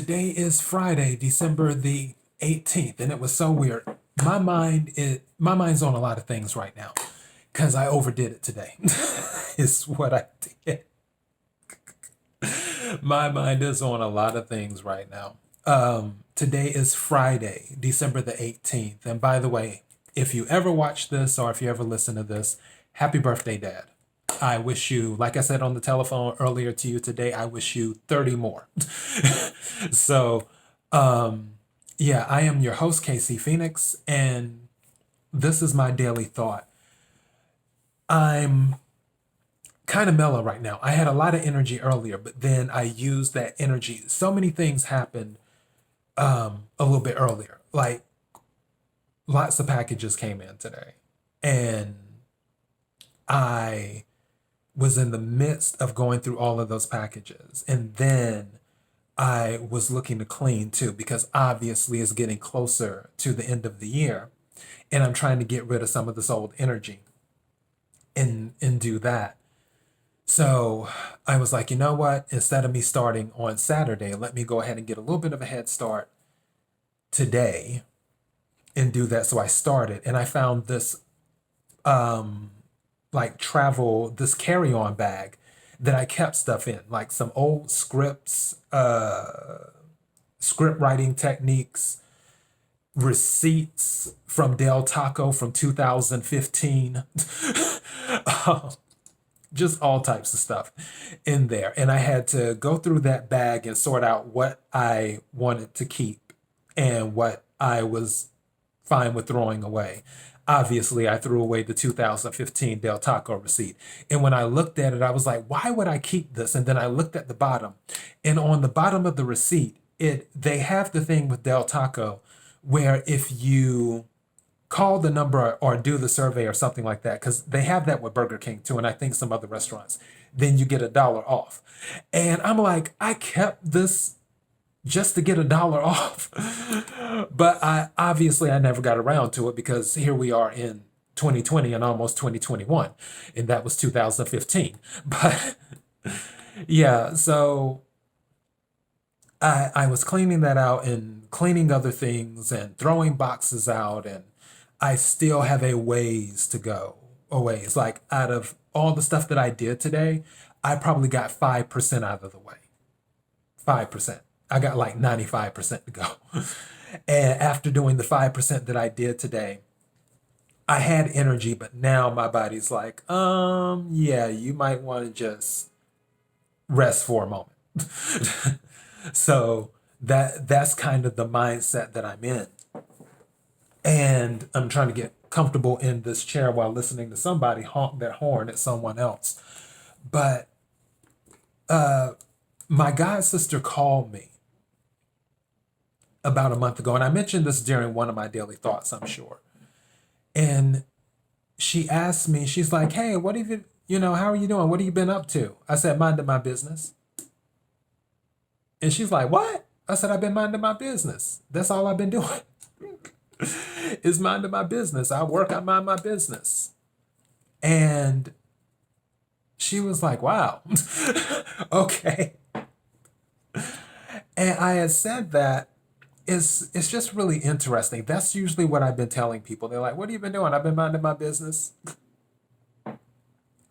Today is Friday, December the 18th, and it was so weird. My mind's on a lot of things right now because I overdid it today. Is what I did. My mind is on a lot of things right now. Today is Friday, December the 18th. And by the way, if you ever watch this or if you ever listen to this, happy birthday, Dad. I wish you, like I said on the telephone earlier to you today, I wish you 30 more. So, yeah, I am your host, KC Phoenix, and this is my daily thought. I'm kind of mellow right now. I had a lot of energy earlier, but then I used that energy. So many things happened a little bit earlier. Like lots of packages came in today, and I was in the midst of going through all of those packages. And then I was looking to clean too, because obviously it's getting closer to the end of the year. And I'm trying to get rid of some of this old energy and do that. So I was like, you know what? Instead of me starting on Saturday, let me go ahead and get a little bit of a head start today and do that. So I started and I found this this carry-on bag that I kept stuff in, like some old scripts, script writing techniques, receipts from Del Taco from 2015, just all types of stuff in there. And I had to go through that bag and sort out what I wanted to keep and what I was fine with throwing away. Obviously, I threw away the 2015 Del Taco receipt. And when I looked at it, I was like, why would I keep this? And then I looked at the bottom. And on the bottom of the receipt, they have the thing with Del Taco where if you call the number or do the survey or something like that, because they have that with Burger King too, and I think some other restaurants, then you get $1 off. And I'm like, I kept this just to get $1 off. But I never got around to it because here we are in 2020 and almost 2021, and that was 2015. But yeah, so I was cleaning that out and cleaning other things and throwing boxes out, and I still have a ways to go. A ways. Like out of all the stuff that I did today, I probably got 5% out of the way. 5%. I got like 95% to go. And after doing the 5% that I did today, I had energy, but now my body's like, yeah, you might want to just rest for a moment. So that's kind of the mindset that I'm in. And I'm trying to get comfortable in this chair while listening to somebody honk their horn at someone else. But my god sister called me about a month ago, and I mentioned this during one of my daily thoughts, I'm sure. And she asked me, she's like, hey, what have how are you doing? What have you been up to? I said, minding my business. And she's like, what? I said, I've been minding my business. That's all I've been doing. Is minding my business. I work, I mind my business. And she was like, wow, okay. And I had said that it's just really interesting. That's usually what I've been telling people. They're like, what have you been doing? I've been minding my business.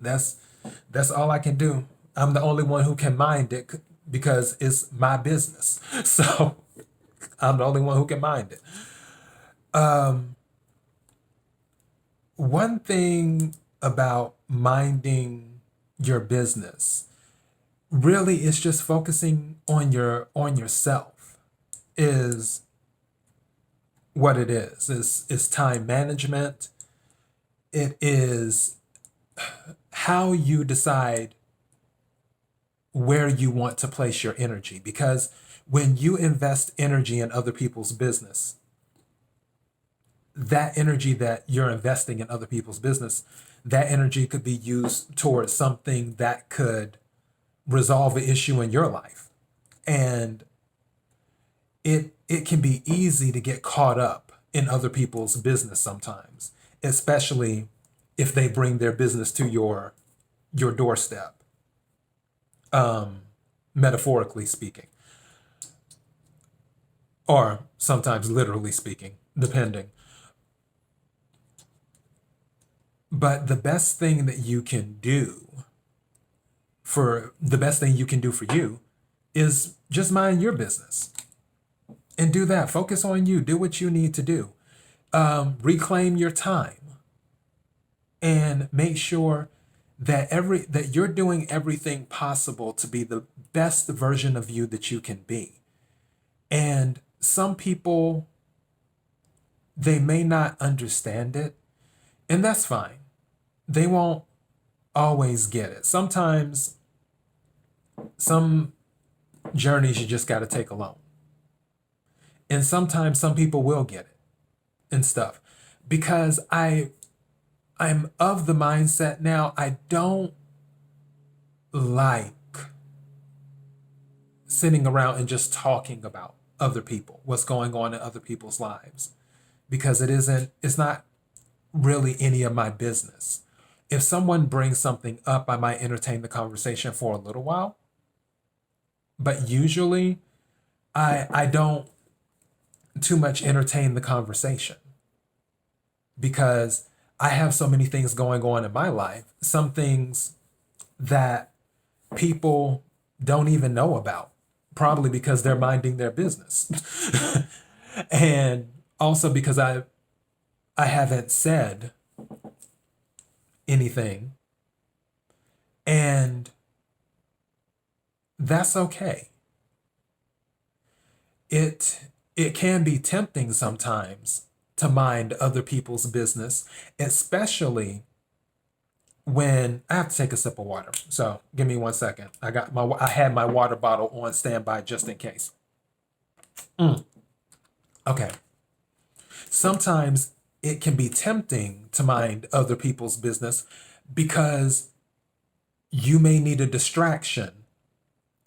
That's all I can do. I'm the only one who can mind it because it's my business. So I'm the only one who can mind it. One thing about minding your business really is just focusing on yourself is what it is. It's time management. It is how you decide where you want to place your energy. Because when you invest energy in other people's business, that energy that you're investing in other people's business, that energy could be used towards something that could resolve an issue in your life. And it can be easy to get caught up in other people's business sometimes, especially if they bring their business to your doorstep, metaphorically speaking. or sometimes literally speaking, depending. But the best thing that you can do for you is just mind your business and do that. Focus on you. Do what you need to do. Reclaim your time and make sure that you're doing everything possible to be the best version of you that you can be. And some people, they may not understand it, and that's fine. They won't always get it. Sometimes some journeys you just got to take alone. And sometimes some people will get it and stuff. Because I'm of the mindset now, I don't like sitting around and just talking about other people, what's going on in other people's lives, because it's not really any of my business. If someone brings something up, I might entertain the conversation for a little while, but usually I don't too much entertain the conversation because I have so many things going on in my life, some things that people don't even know about, probably because they're minding their business. And also because I haven't said anything, and that's okay. It can be tempting sometimes to mind other people's business, especially when I have to take a sip of water. So give me 1 second. I had my water bottle on standby just in case. Okay. Sometimes it can be tempting to mind other people's business because you may need a distraction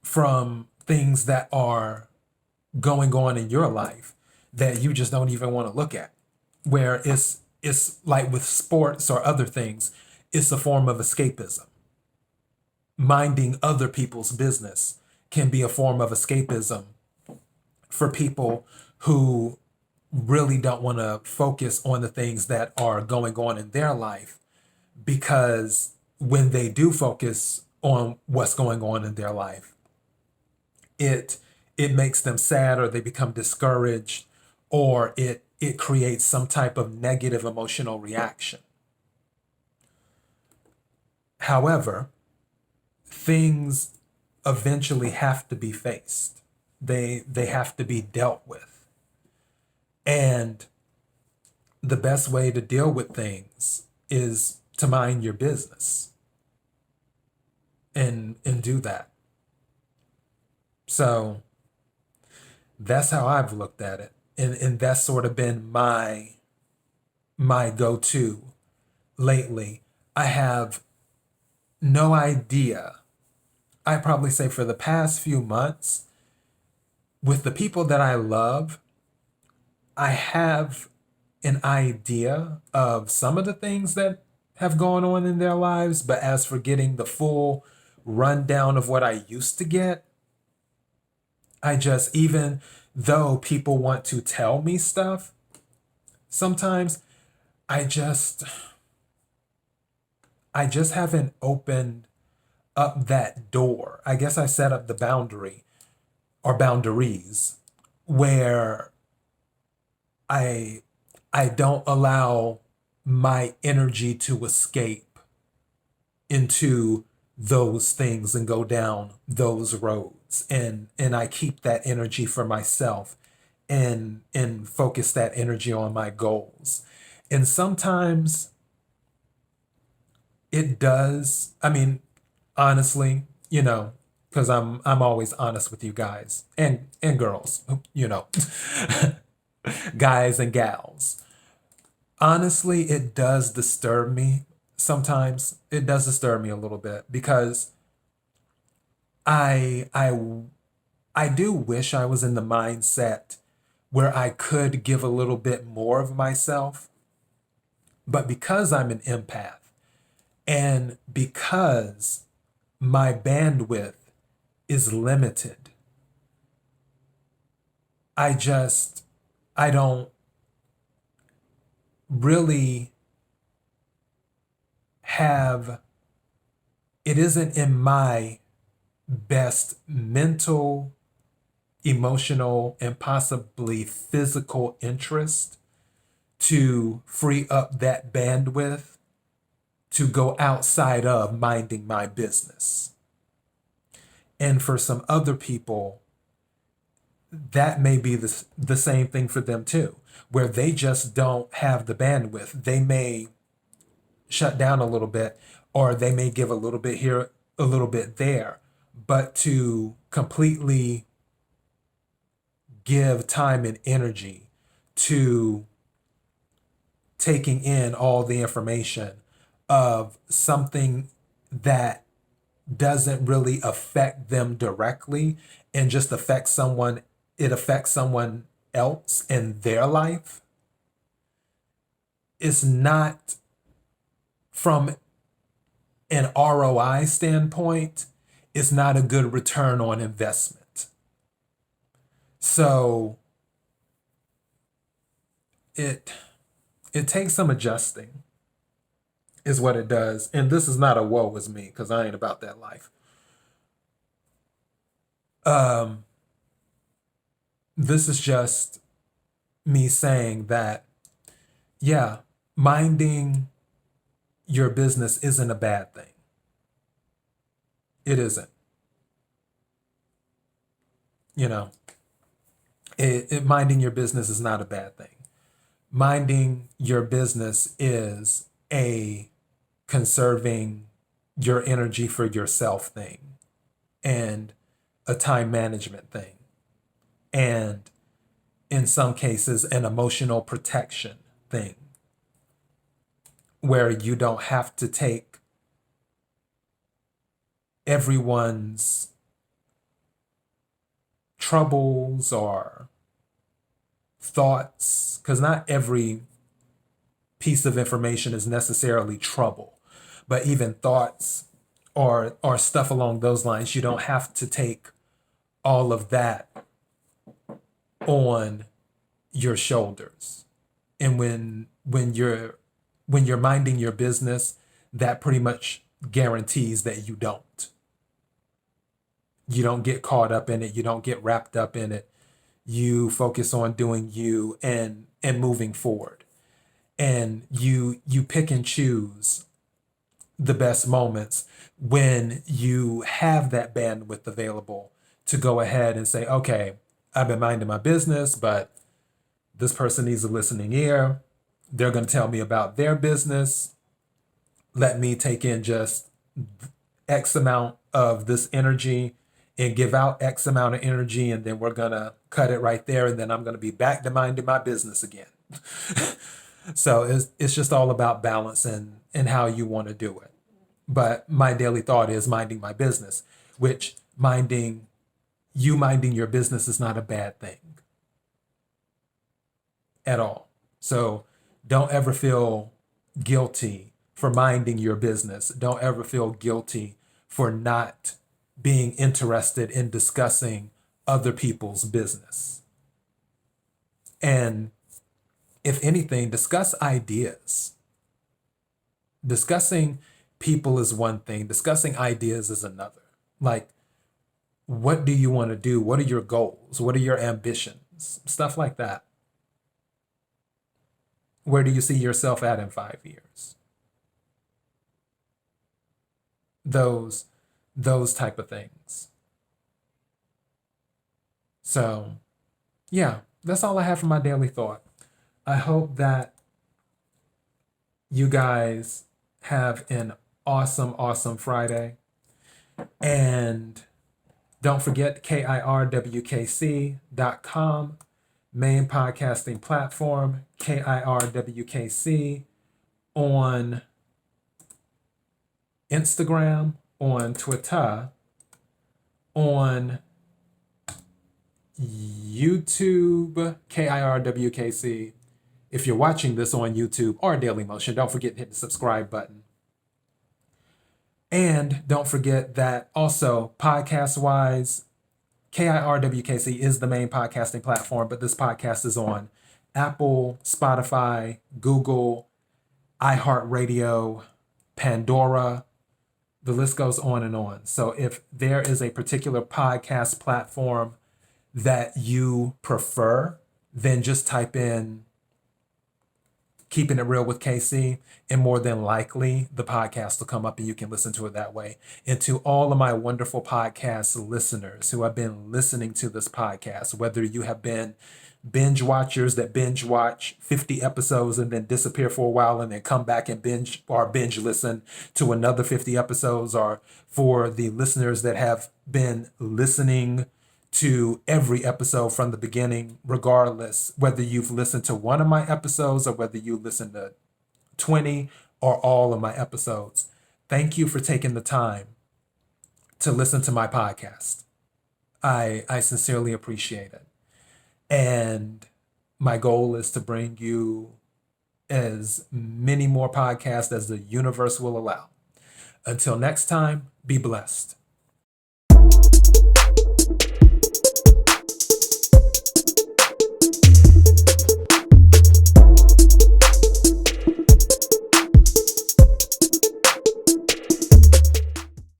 from things that are going on in your life that you just don't even want to look at. Where it's like with sports or other things, it's a form of escapism. Minding other people's business can be a form of escapism for people who really don't want to focus on the things that are going on in their life, because when they do focus on what's going on in their life, it makes them sad, or they become discouraged, or it creates some type of negative emotional reaction. However, things eventually have to be faced. They have to be dealt with. And the best way to deal with things is to mind your business and do that. So that's how I've looked at it. And that's sort of been my go-to lately. I have no idea. I probably say for the past few months, with the people that I love, I have an idea of some of the things that have gone on in their lives, but as for getting the full rundown of what I used to get, even though people want to tell me stuff, sometimes I just haven't opened up that door. I guess I set up the boundary or boundaries where I don't allow my energy to escape into those things and go down those roads, and I keep that energy for myself and focus that energy on my goals. And sometimes it does, I mean, honestly, because I'm always honest with you guys and girls, guys and gals. Honestly, it does disturb me sometimes. It does disturb me a little bit because I I I do wish I was in the mindset where I could give a little bit more of myself, but because I'm an empath and because my bandwidth is limited, I don't really have, it isn't in my best mental, emotional, and possibly physical interest to free up that bandwidth to go outside of minding my business. And for some other people, that may be the same thing for them too, where they just don't have the bandwidth. They may shut down a little bit, or they may give a little bit here, a little bit there, but to completely give time and energy to taking in all the information of something that doesn't really affect them directly and just affects someone, it affects someone else in their life, is not, from an ROI standpoint, it's not a good return on investment. So it takes some adjusting, is what it does. And this is not a woe is me, because I ain't about that life. This is just me saying that, yeah, minding your business isn't a bad thing. It isn't. You know, minding your business is not a bad thing. Minding your business is a conserving your energy for yourself thing, and a time management thing, and in some cases an emotional protection thing, where you don't have to take everyone's troubles or thoughts, because not every piece of information is necessarily trouble, but even thoughts or stuff along those lines, you don't have to take all of that on your shoulders. And when you're minding your business, that pretty much guarantees that you don't get caught up in it, you don't get wrapped up in it. You focus on doing you and moving forward. And you pick and choose the best moments when you have that bandwidth available to go ahead and say, okay, I've been minding my business, but this person needs a listening ear. They're going to tell me about their business. Let me take in just X amount of this energy and give out X amount of energy, and then we're going to cut it right there, and then I'm going to be back to minding my business again. So it's just all about balance and how you want to do it. But my daily thought is minding my business, which minding your business is not a bad thing at all. So don't ever feel guilty for minding your business. Don't ever feel guilty for not being interested in discussing other people's business. And if anything, discuss ideas. Discussing people is one thing, discussing ideas is another. Like, what do you want to do? What are your goals? What are your ambitions? Stuff like that. Where do you see yourself at in 5 years? Those type of things. So, yeah, that's all I have for my daily thought. I hope that you guys have an awesome, awesome Friday. And don't forget KIRWKC.com, main podcasting platform, KIRWKC on Instagram, on Twitter, on YouTube, KIRWKC. If you're watching this on YouTube or Daily Motion, don't forget to hit the subscribe button. And don't forget that also, podcast-wise, KIRWKC is the main podcasting platform, but this podcast is on Apple, Spotify, Google, iHeartRadio, Pandora. The list goes on and on. So if there is a particular podcast platform that you prefer, then just type in Keeping It Real with KC, and more than likely the podcast will come up and you can listen to it that way. And to all of my wonderful podcast listeners who have been listening to this podcast, whether you have been binge watchers that binge watch 50 episodes and then disappear for a while and then come back and binge listen to another 50 episodes, or for the listeners that have been listening to every episode from the beginning, regardless whether you've listened to one of my episodes or whether you listened to 20 or all of my episodes. Thank you for taking the time to listen to my podcast. I sincerely appreciate it. And my goal is to bring you as many more podcasts as the universe will allow. Until next time, be blessed.